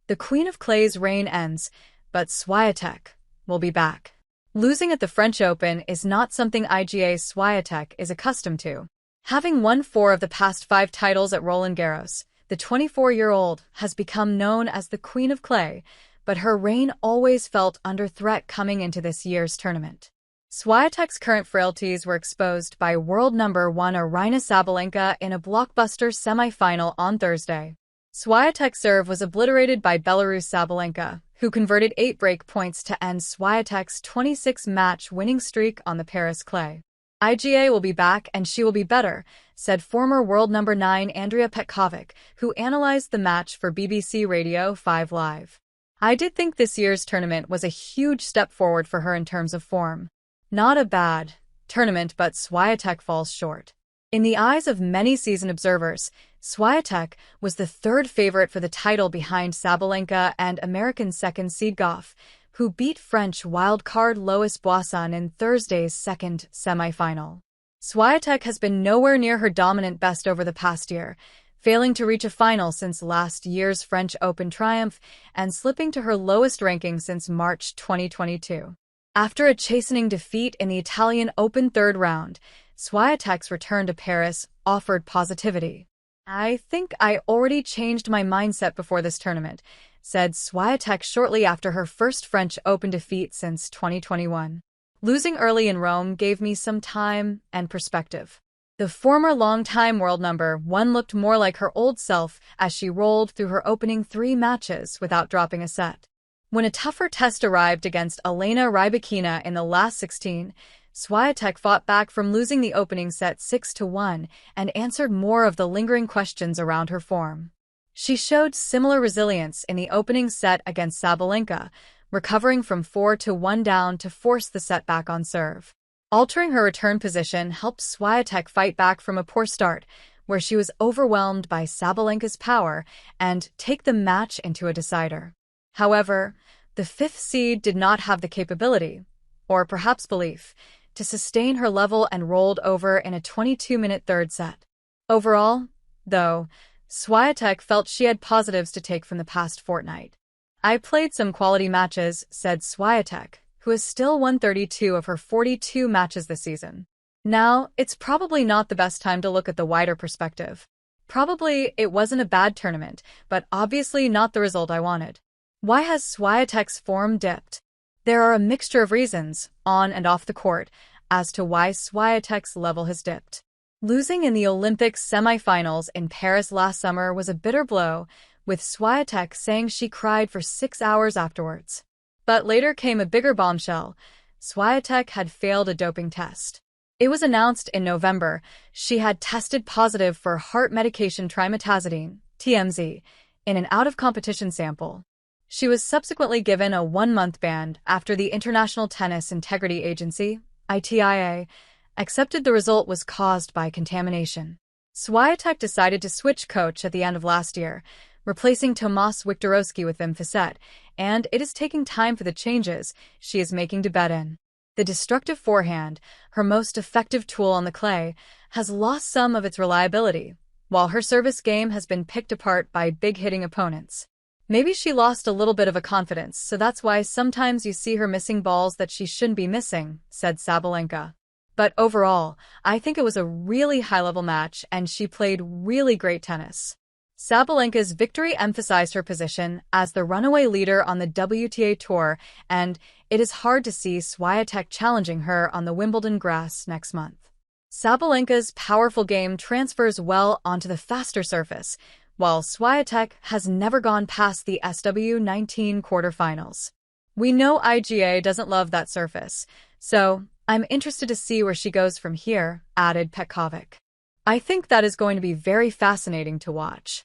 The Queen of Clay's reign ends, but Swiatek will be back. Losing at the French Open is not something Iga Swiatek is accustomed to. Having won 4 of the past 5 titles at Roland Garros, the 24-year-old has become known as the Queen of Clay, but her reign always felt under threat coming into this year's tournament. Swiatek's current frailties were exposed by world number 1 Aryna Sabalenka in a blockbuster semi-final on Thursday. Swiatek's serve was obliterated by Belarus' Sabalenka, who converted 8 break points to end Swiatek's 26-match winning streak on the Paris clay. Iga will be back and she will be better, said former world number 9 Andrea Petkovic, who analyzed the match for BBC Radio 5 Live. I did think this year's tournament was a huge step forward for her in terms of form. Not a bad tournament, but Swiatek falls short. In the eyes of many seasoned observers, Swiatek was the 3rd favorite for the title behind Sabalenka and American second seed Goff, who beat French wildcard Lois Boisson in Thursday's second semifinal. Swiatek has been nowhere near her dominant best over the past year, failing to reach a final since last year's French Open triumph and slipping to her lowest ranking since March 2022. After a chastening defeat in the Italian Open 3rd round, Swiatek's return to Paris offered positivity. "I think I already changed my mindset before this tournament," said Swiatek shortly after her first French Open defeat since 2021. "Losing early in Rome gave me some time and perspective." The former longtime world number 1 looked more like her old self as she rolled through her opening 3 matches without dropping a set. When a tougher test arrived against Elena Rybakina in the last 16, Swiatek fought back from losing the opening set 6-1 and answered more of the lingering questions around her form. She showed similar resilience in the opening set against Sabalenka, recovering from 4-1 down to force the set back on serve. Altering her return position helped Swiatek fight back from a poor start, where she was overwhelmed by Sabalenka's power, and take the match into a decider. However, the 5th seed did not have the capability, or perhaps belief, to sustain her level and rolled over in a 22-minute 3rd set. Overall, though, Swiatek felt she had positives to take from the past fortnight. "I played some quality matches," said Swiatek, who has still won 32 of her 42 matches this season. "Now, it's probably not the best time to look at the wider perspective. Probably it wasn't a bad tournament, but obviously not the result I wanted." Why has Swiatek's form dipped? There are a mixture of reasons, on and off the court, as to why Swiatek's level has dipped. Losing in the Olympics semi-finals in Paris last summer was a bitter blow, with Swiatek saying she cried for 6 hours afterwards. But later came a bigger bombshell. Swiatek had failed a doping test. It was announced in November she had tested positive for heart medication trimetazidine, TMZ, in an out-of-competition sample. She was subsequently given a 1-month ban after the International Tennis Integrity Agency, ITIA, accepted the result was caused by contamination. Swiatek decided to switch coach at the end of last year, replacing Tomas Wiktorowski with Wim Fissette, and it is taking time for the changes she is making to bed in. The destructive forehand, her most effective tool on the clay, has lost some of its reliability, while her service game has been picked apart by big-hitting opponents. Maybe she lost a little bit of a confidence, so that's why sometimes you see her missing balls that she shouldn't be missing, said Sabalenka. But overall, I think it was a really high-level match and she played really great tennis. Sabalenka's victory emphasized her position as the runaway leader on the WTA Tour, and it is hard to see Swiatek challenging her on the Wimbledon grass next month. Sabalenka's powerful game transfers well onto the faster surface, while Swiatek has never gone past the SW19 quarterfinals. We know Iga doesn't love that surface, so I'm interested to see where she goes from here, added Petkovic. I think that is going to be very fascinating to watch.